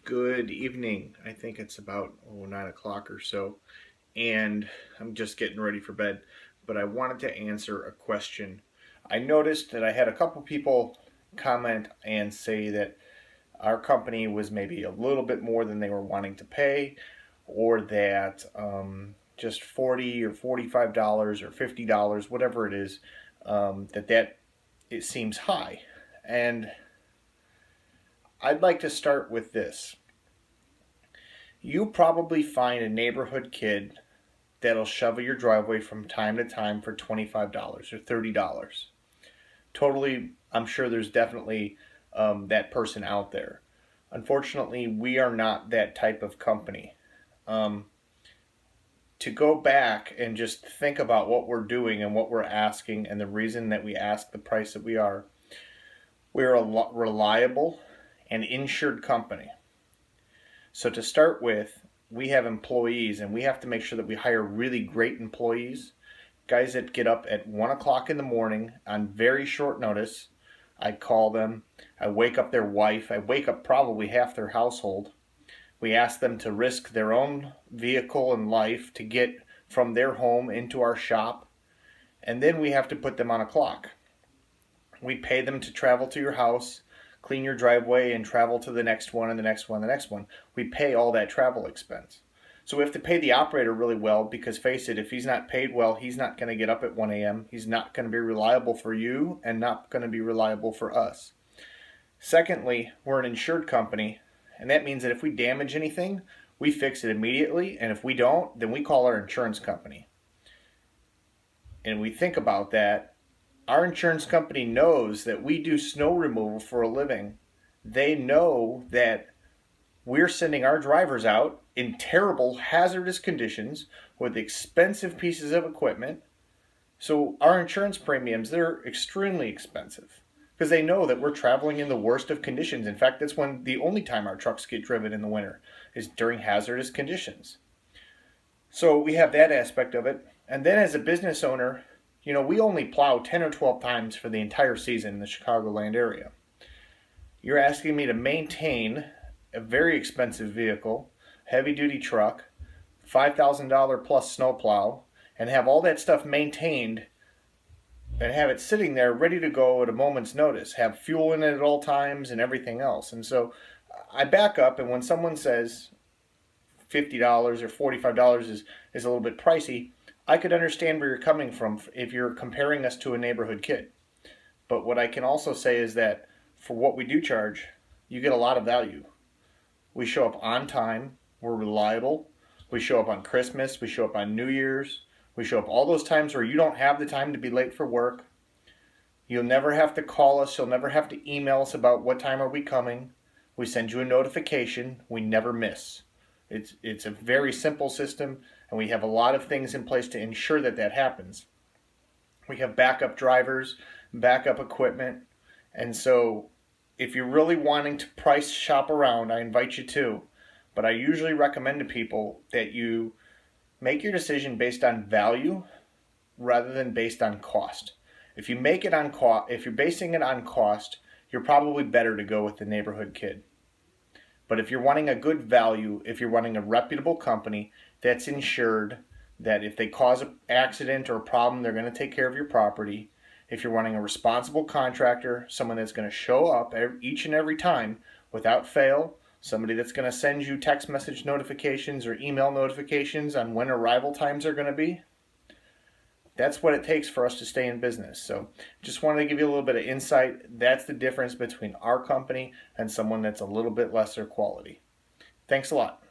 Good evening. I think it's about 9 o'clock or so, and I'm just getting ready for bed. But I wanted to answer a question. I noticed that I had a couple people comment and say that our company was maybe a little bit more than they were wanting to pay, or that just $40 or $45 or $50, whatever it is, that it seems high. And I'd like to start with this. You probably find a neighborhood kid that'll shovel your driveway from time to time for $25 or $30. Totally, I'm sure there's definitely that person out there. Unfortunately, we are not that type of company. Um, to go back and just think about what we're doing and what we're asking and the reason that we ask the price that we're a reliable and insured company. So to start with, we have employees and we have to make sure that we hire really great employees, guys that get up at 1 o'clock in the morning on very short notice. I call them, I wake up their wife, I wake up probably half their household. We ask them to risk their own vehicle and life to get from their home into our shop, and then we have to put them on a clock. We pay them to travel to your house, clean your driveway, and travel to the next one and the next one and the next one. We pay all that travel expense. So we have to pay the operator really well because, face it, if he's not paid well, he's not going to get up at 1 a.m. He's not going to be reliable for you and not going to be reliable for us. Secondly, we're an insured company, and that means that if we damage anything, we fix it immediately, and if we don't, then we call our insurance company. And we think about that. Our insurance company knows that we do snow removal for a living. They know that we're sending our drivers out in terrible, hazardous conditions with expensive pieces of equipment. So our insurance premiums, they're extremely expensive because they know that we're traveling in the worst of conditions. In fact, that's when the only time our trucks get driven in the winter is during hazardous conditions. So we have that aspect of it. And then as a business owner, we only plow 10 or 12 times for the entire season in the Chicagoland area. You're asking me to maintain a very expensive vehicle, heavy duty truck, $5,000 plus snowplow, and have all that stuff maintained and have it sitting there ready to go at a moment's notice, have fuel in it at all times and everything else. And so I back up, and when someone says $50 or $45 is a little bit pricey, I could understand where you're coming from if you're comparing us to a neighborhood kid. But what I can also say is that for what we do charge, you get a lot of value. We show up on time, we're reliable, we show up on Christmas, we show up on New Year's, we show up all those times where you don't have the time to be late for work. You'll never have to call us, you'll never have to email us about what time are we coming. We send you a notification, we never miss. It's a very simple system, and we have a lot of things in place to ensure that that happens. We have backup drivers, backup equipment, and so if you're really wanting to price shop around, I invite you to. But I usually recommend to people that you make your decision based on value rather than based on cost. If you make it on cost, if you're basing it on cost, you're probably better to go with the neighborhood kid. But if you're wanting a good value, if you're wanting a reputable company that's insured, that if they cause an accident or a problem, they're going to take care of your property. If you're wanting a responsible contractor, someone that's going to show up each and every time without fail, somebody that's going to send you text message notifications or email notifications on when arrival times are going to be, that's what it takes for us to stay in business. So just wanted to give you a little bit of insight. That's the difference between our company and someone that's a little bit lesser quality. Thanks a lot.